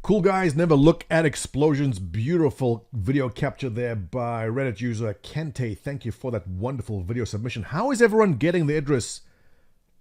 Cool guys never look at explosions. Beautiful video capture there by Reddit user Kente. Thank you for that wonderful video submission. How is everyone getting the Idris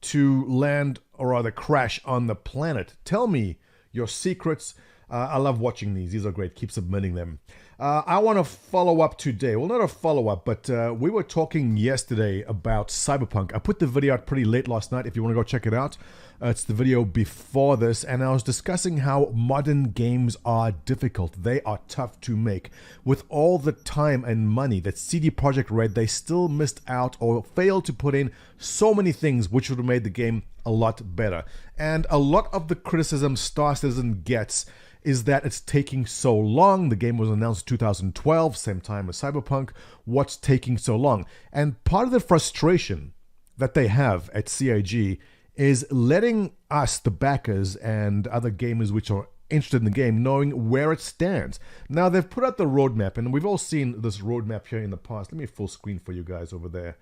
to land or rather crash on the planet? Tell me your secrets. I love watching these. These are great. Keep submitting them. I want to follow up today. Well, not a follow up, but we were talking yesterday about Cyberpunk. I put the video out pretty late last night if you want to go check it out. It's the video before this, and I was discussing how modern games are difficult. They are tough to make. With all the time and money that CD Projekt Red, they still missed out or failed to put in so many things which would have made the game a lot better. And a lot of the criticism Star Citizen gets is that it's taking so long. The game was announced in 2012, same time as Cyberpunk. What's taking so long? And part of the frustration that they have at CIG is letting us, the backers, and other gamers which are interested in the game, knowing where it stands. Now, they've put out the roadmap, and we've all seen this roadmap here in the past. Let me full screen for you guys over there.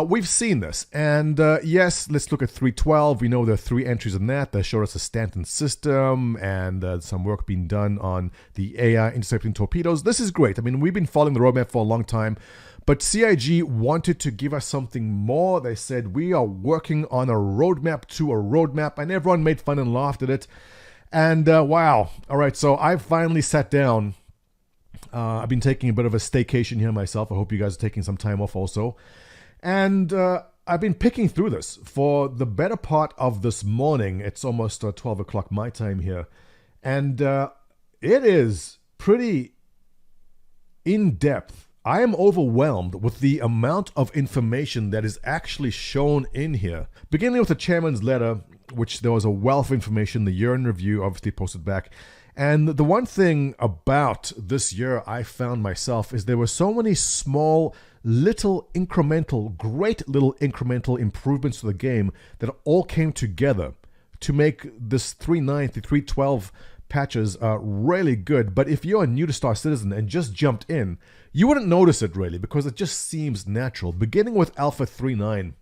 We've seen this, and yes, let's look at 3.12. We know there are 3 entries in that. They showed us a Stanton system and some work being done on the AI intercepting torpedoes. This is great. I mean, we've been following the roadmap for a long time, but CIG wanted to give us something more. They said, we are working on a roadmap to a roadmap, and everyone made fun and laughed at it. And wow. All right, so I finally sat down. I've been taking a bit of a staycation here myself. I hope you guys are taking some time off also. And I've been picking through this for the better part of this morning. It's almost 12 o'clock my time here. And it is pretty in-depth. I am overwhelmed with the amount of information that is actually shown in here. Beginning with the chairman's letter, which there was a wealth of information, the year in review obviously posted back. And the one thing about this year I found myself is there were so many small, little incremental, great little incremental improvements to the game that all came together to make this 3.9 to 3.12 patches really good. But if you're new to Star Citizen and just jumped in, you wouldn't notice it really because it just seems natural. Beginning with Alpha 3.9.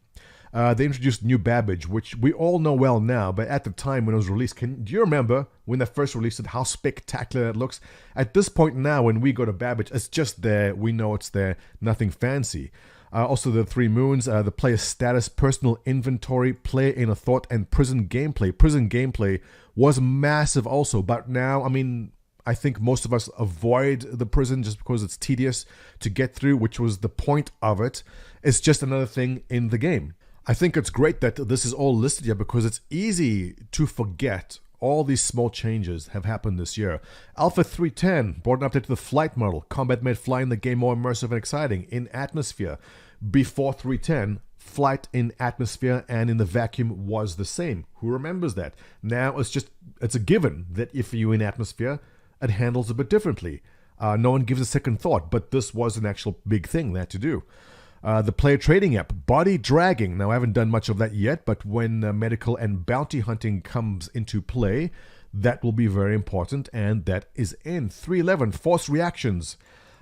They introduced new Babbage, which we all know well now, but at the time when it was released, do you remember when they first released it, how spectacular it looks? At this point now, when we go to Babbage, it's just there, we know it's there, nothing fancy. Also the 3 moons, the player status, personal inventory, player inner thought, and prison gameplay. Prison gameplay was massive also, but now, I mean, I think most of us avoid the prison just because it's tedious to get through, which was the point of it. It's just another thing in the game. I think it's great that this is all listed here because it's easy to forget all these small changes have happened this year. Alpha 3.10 brought an update to the flight model. Combat made flying the game more immersive and exciting in atmosphere. Before 3.10, flight in atmosphere and in the vacuum was the same. Who remembers that? Now it's a given that if you're in atmosphere, it handles a bit differently. No one gives a second thought, but this was an actual big thing they had to do. The player trading app, body dragging. Now, I haven't done much of that yet, but when medical and bounty hunting comes into play, that will be very important, and that is in 3.11. Force reactions,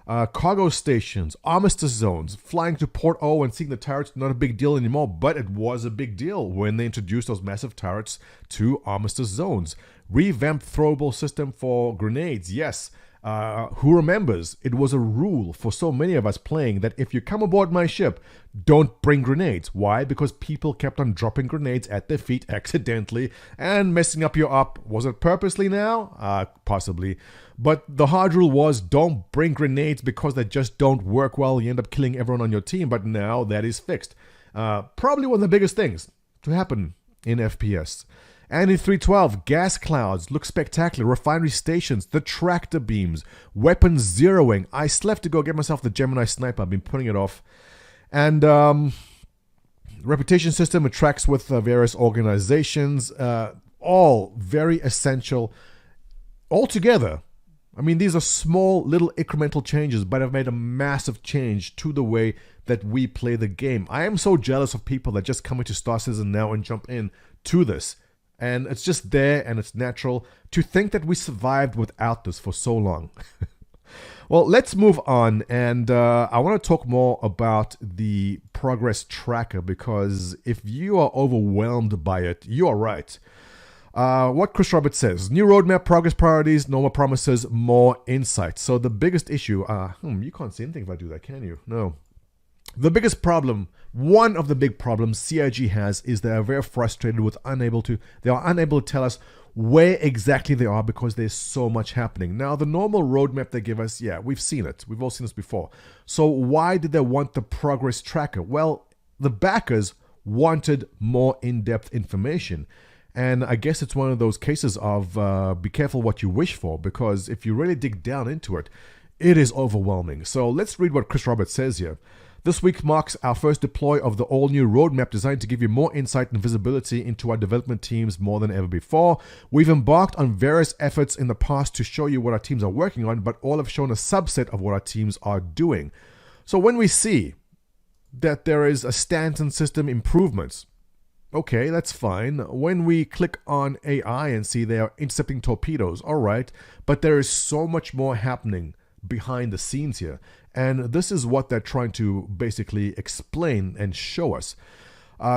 cargo stations, armistice zones, flying to Port O and seeing the turrets, not a big deal anymore, but it was a big deal when they introduced those massive turrets to armistice zones. Revamped throwable system for grenades, yes. Who remembers? It was a rule for so many of us playing that if you come aboard my ship, don't bring grenades. Why? Because people kept on dropping grenades at their feet accidentally and messing up your up. Was it purposely now? Possibly. But the hard rule was don't bring grenades because they just don't work well. You end up killing everyone on your team, but now that is fixed. Probably one of the biggest things to happen in FPS. And in 3.12, gas clouds look spectacular. Refinery stations, the tractor beams, weapons zeroing. I still have to go get myself the Gemini sniper. I've been putting it off. And reputation system attracts with various organizations. All very essential. Altogether, I mean, these are small little incremental changes, but have made a massive change to the way that we play the game. I am so jealous of people that just come into Star Citizen now and jump in to this. And it's just there and it's natural to think that we survived without this for so long. Well, let's move on. And I want to talk more about the progress tracker because if you are overwhelmed by it, you are right. What Chris Roberts says: new roadmap, progress priorities, no more promises, more insight. So the biggest issue, you can't see anything if I do that, can you? No. The biggest problem, one of the big problems CIG has, is they are very frustrated with they are unable to tell us where exactly they are because there's so much happening. Now, the normal roadmap they give us, yeah, we've seen it. We've all seen this before. So why did they want the progress tracker? Well, the backers wanted more in-depth information. And I guess it's one of those cases of be careful what you wish for, because if you really dig down into it, it is overwhelming. So let's read what Chris Roberts says here. This week marks our first deploy of the all-new roadmap designed to give you more insight and visibility into our development teams more than ever before. We've embarked on various efforts in the past to show you what our teams are working on, but all have shown a subset of what our teams are doing. So when we see that there is a Stanton system improvements, okay, that's fine. When we click on AI and see they are intercepting torpedoes, all right, but there is so much more happening behind the scenes here. And this is what they're trying to basically explain and show us.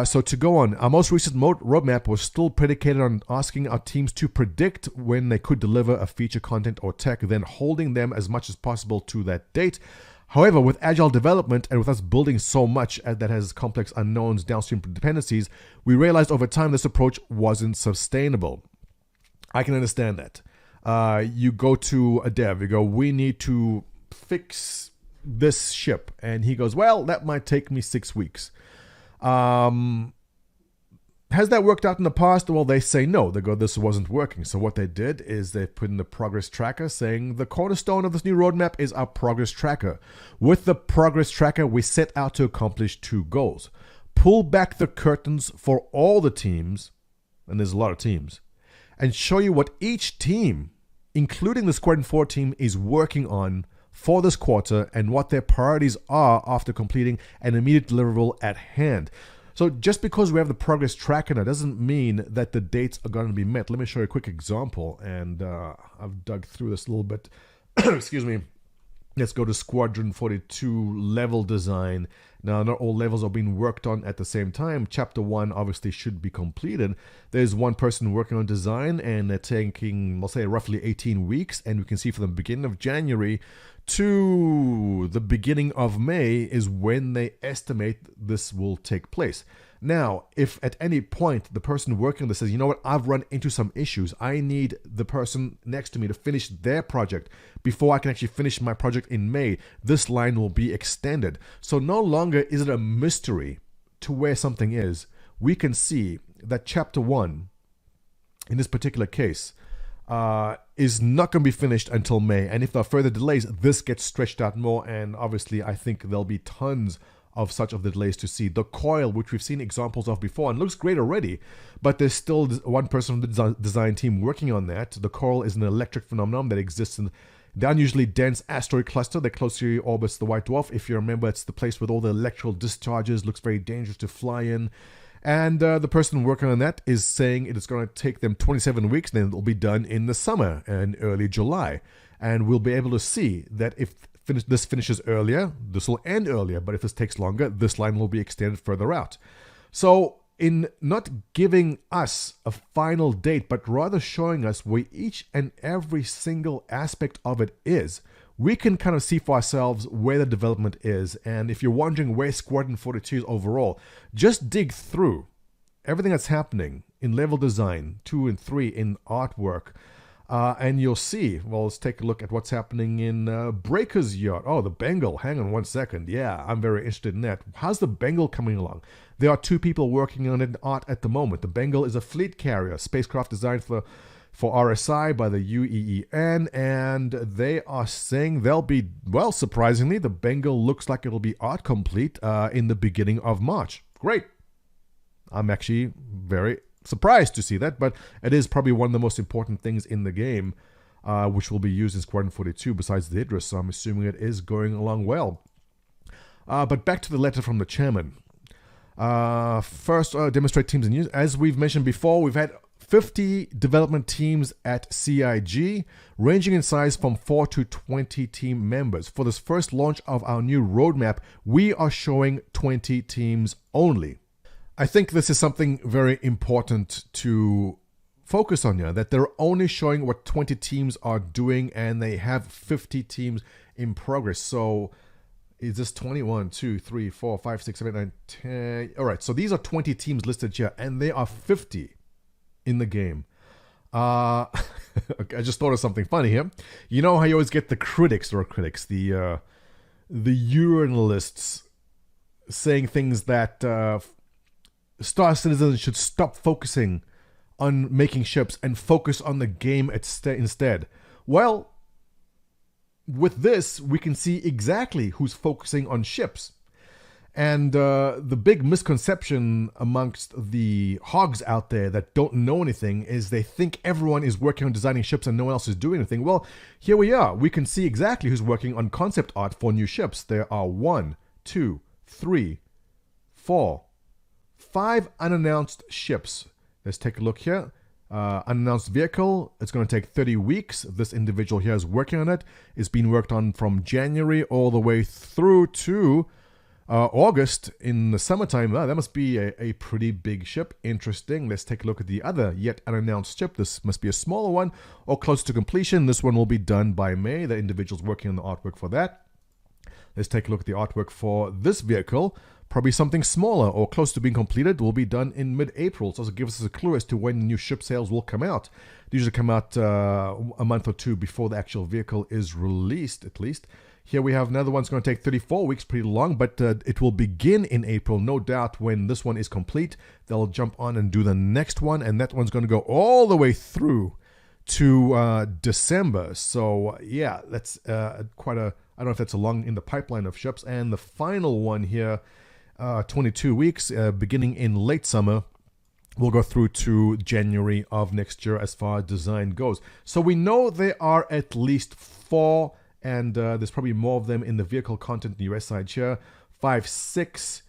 So to go on, our most recent roadmap was still predicated on asking our teams to predict when they could deliver a feature, content, or tech, then holding them as much as possible to that date. However, with agile development and with us building so much that has complex unknowns, downstream dependencies, we realized over time this approach wasn't sustainable. I can understand that. You go to a dev, you go, we need to fix this ship. And he goes, well, that might take me 6 weeks. Has that worked out in the past? Well, they say no. They go, this wasn't working. So what they did is they put in the progress tracker saying the cornerstone of this new roadmap is our progress tracker. With the progress tracker, we set out to accomplish 2 goals. Pull back the curtains for all the teams, and there's a lot of teams, and show you what each team, including the Squadron 4 team, is working on for this quarter and what their priorities are after completing an immediate deliverable at hand. So just because we have the progress tracker now doesn't mean that the dates are going to be met. Let me show you a quick example, and I've dug through this a little bit. Excuse me. Let's go to Squadron 42 level design. Now, not all levels are being worked on at the same time. Chapter 1 obviously should be completed. There's one person working on design, and they're taking, I'll say, roughly 18 weeks. And we can see from the beginning of January to the beginning of May is when they estimate this will take place. Now, if at any point the person working on this says, you know what, I've run into some issues, I need the person next to me to finish their project before I can actually finish my project in May, this line will be extended. So no longer is it a mystery to where something is. We can see that Chapter 1, in this particular case, is not going to be finished until May. And if there are further delays, this gets stretched out more. And obviously, I think there'll be tons of such of the delays to see. The coil, which we've seen examples of before and looks great already, but there's still one person from the design team working on that. The coil is an electric phenomenon that exists in the unusually dense asteroid cluster that closely orbits the white dwarf. If you remember, it's the place with all the electrical discharges, looks very dangerous to fly in. And the person working on that is saying it is going to take them 27 weeks, then it'll be done in the summer and early July. And we'll be able to see that if this finishes earlier, this will end earlier. But if this takes longer, this line will be extended further out. So in not giving us a final date, but rather showing us where each and every single aspect of it is, we can kind of see for ourselves where the development is. And if you're wondering where Squadron 42 is overall, just dig through everything that's happening in level design, 2 and 3, in artwork, and you'll see. Well, let's take a look at what's happening in Breaker's yacht. Oh, the Bengal. Hang on one second. Yeah, I'm very interested in that. How's the Bengal coming along? There are 2 people working on it in art at the moment. The Bengal is a fleet carrier, spacecraft designed for RSI by the UEEN, and they are saying they'll be, well, surprisingly, the Bengal looks like it'll be art complete in the beginning of March. Great. I'm actually very surprised to see that, but it is probably one of the most important things in the game, which will be used in Squadron 42 besides the Idris, so I'm assuming it is going along well. But back to the letter from the chairman. First, demonstrate teams and use. As we've mentioned before, we've had 50 development teams at CIG, ranging in size from 4 to 20 team members. For this first launch of our new roadmap, we are showing 20 teams only. I think this is something very important to focus on here, that they're only showing what 20 teams are doing, and they have 50 teams in progress. So is this 21, 2, 3, 4, 5, 6, 7, 8, 9, 10? All right, so these are 20 teams listed here, and there are 50 in the game. I just thought of something funny here. You know how you always get the the urinalists saying things that Star Citizen should stop focusing on making ships and focus on the game instead. Well, with this, we can see exactly who's focusing on ships. And the big misconception amongst the hogs out there that don't know anything is they think everyone is working on designing ships and no one else is doing anything. Well, here we are. We can see exactly who's working on concept art for new ships. There are 1, 2, 3, 4, 5 unannounced ships. Let's take a look here. Unannounced vehicle. It's going to take 30 weeks. This individual here is working on it. It's been worked on from January all the way through to August in the summertime. That must be a pretty big ship. Interesting. Let's take a look at the other yet unannounced ship. This must be a smaller one or close to completion. This one will be done by May. The individual's working on the artwork for that. Let's take a look at the artwork for this vehicle. Probably something smaller or close to being completed. Will be done in mid-April. So it gives us a clue as to when the new ship sales will come out. They usually come out a month or two before the actual vehicle is released, at least. Here we have another one. It's going to take 34 weeks, pretty long, but it will begin in April. No doubt when this one is complete, they'll jump on and do the next one, and that one's going to go all the way through to December. So yeah, that's quite a, I don't know if that's along in the pipeline of ships. And the final one here, 22 weeks, beginning in late summer, will go through to January of next year as far as design goes. So we know there are at least 4, and there's probably more of them in the vehicle content in the US side here. 5, 6,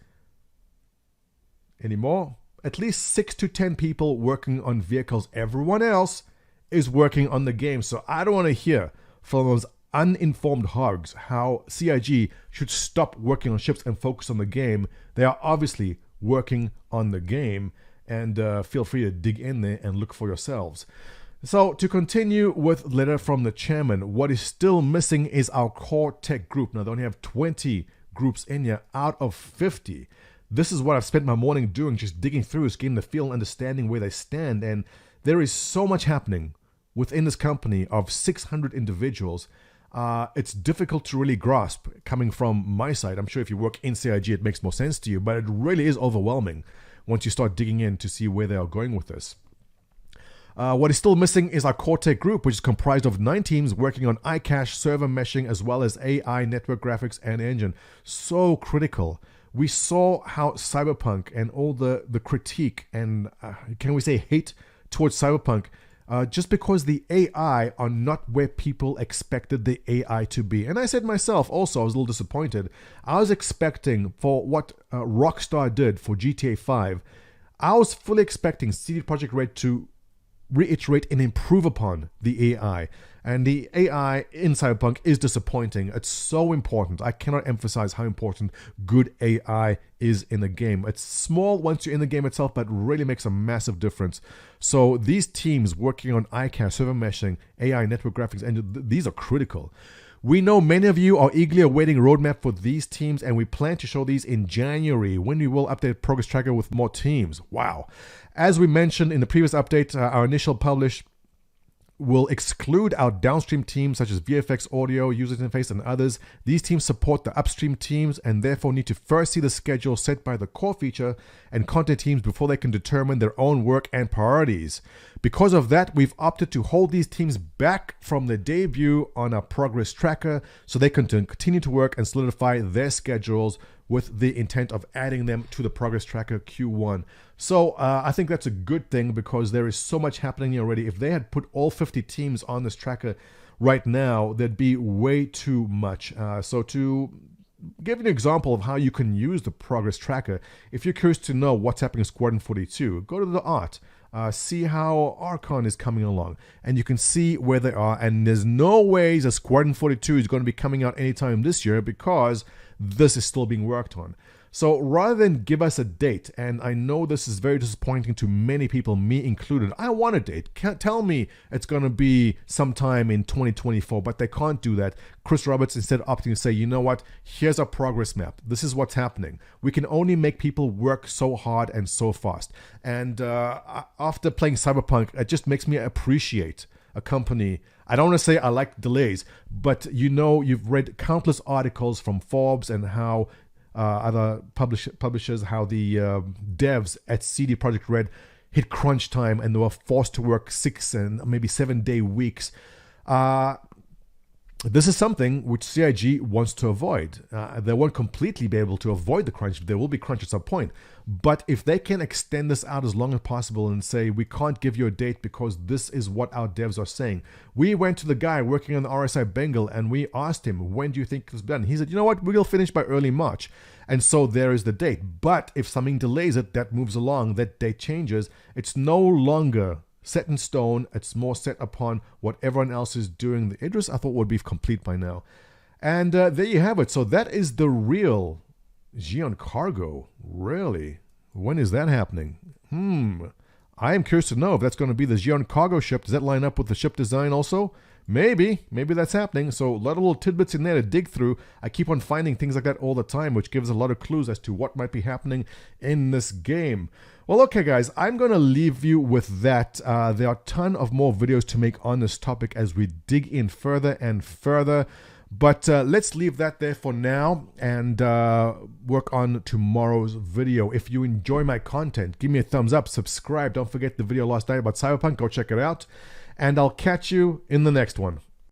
any more? At least 6 to 10 people working on vehicles. Everyone else is working on the game. So I don't want to hear from those uninformed hogs how CIG should stop working on ships and focus on the game. They are obviously working on the game, and feel free to dig in there and look for yourselves. So to continue with letter from the chairman, what is still missing is our core tech group. Now they only have 20 groups in here out of 50. This is what I've spent my morning doing, just digging through, is getting the feel and understanding where they stand. And there is so much happening within this company of 600 individuals. It's difficult to really grasp coming from my side. I'm sure if you work in CIG, it makes more sense to you, but it really is overwhelming once you start digging in to see where they are going with this. What is still missing is our core tech group, which is comprised of 9 teams working on iCache, server meshing, as well as AI, network graphics, and engine. So critical. We saw how Cyberpunk and all the critique and, can we say, hate towards Cyberpunk, just because the AI are not where people expected the AI to be. And I said myself also, I was a little disappointed. I was expecting for what Rockstar did for GTA 5, I was fully expecting CD Projekt Red to reiterate and improve upon the AI. And the AI in Cyberpunk is disappointing. It's so important. I cannot emphasize how important good AI is in the game. It's small once you're in the game itself, but really makes a massive difference. So these teams working on iCache, server meshing, AI, network graphics, and these are critical. We know many of you are eagerly awaiting a roadmap for these teams, and we plan to show these in January when we will update Progress Tracker with more teams. Wow. As we mentioned in the previous update, our initial publish will exclude our downstream teams such as VFX, audio, user interface, and others. These teams support the upstream teams and therefore need to first see the schedule set by the core feature and content teams before they can determine their own work and priorities. Because of that, we've opted to hold these teams back from their debut on our progress tracker so they can continue to work and solidify their schedules with the intent of adding them to the progress tracker Q1. So I think that's a good thing because there is so much happening here already. If they had put all 50 teams on this tracker right now, there'd be way too much. So to give you an example of how you can use the progress tracker, if you're curious to know what's happening in Squadron 42, go to the art. See how Archon is coming along, and you can see where they are. And there's no ways a Squadron 42 is going to be coming out anytime this year because this is still being worked on. So rather than give us a date, and I know this is very disappointing to many people, me included, I want a date. Can't tell me it's going to be sometime in 2024, but they can't do that. Chris Roberts instead opting to say, you know what, here's our progress map. This is what's happening. We can only make people work so hard and so fast. And after playing Cyberpunk, it just makes me appreciate a company. I don't want to say I like delays, but you've read countless articles from Forbes and how other publishers, how the devs at CD Projekt Red hit crunch time and they were forced to work 6 and maybe 7 day weeks. This is something which CIG wants to avoid. They won't completely be able to avoid the crunch. There will be crunch at some point. But if they can extend this out as long as possible and say, we can't give you a date because this is what our devs are saying. We went to the guy working on the RSI Bengal and we asked him, when do you think it's done? He said, you know what, we'll finish by early March. And so there is the date. But if something delays it, that moves along, that date changes, it's no longer set in stone. It's more set upon what everyone else is doing. The Idris, I thought, would be complete by now. And there you have it. So that is the real Xeon Cargo. Really? When is that happening? I am curious to know if that's going to be the Xeon Cargo ship. Does that line up with the ship design also? Maybe that's happening. So a lot of little tidbits in there to dig through. I keep on finding things like that all the time, which gives a lot of clues as to what might be happening in this game. Well, okay, guys, I'm going to leave you with that. There are a ton of more videos to make on this topic as we dig in further and further. But let's leave that there for now and work on tomorrow's video. If you enjoy my content, give me a thumbs up, subscribe. Don't forget the video last night about Cyberpunk. Go check it out. And I'll catch you in the next one.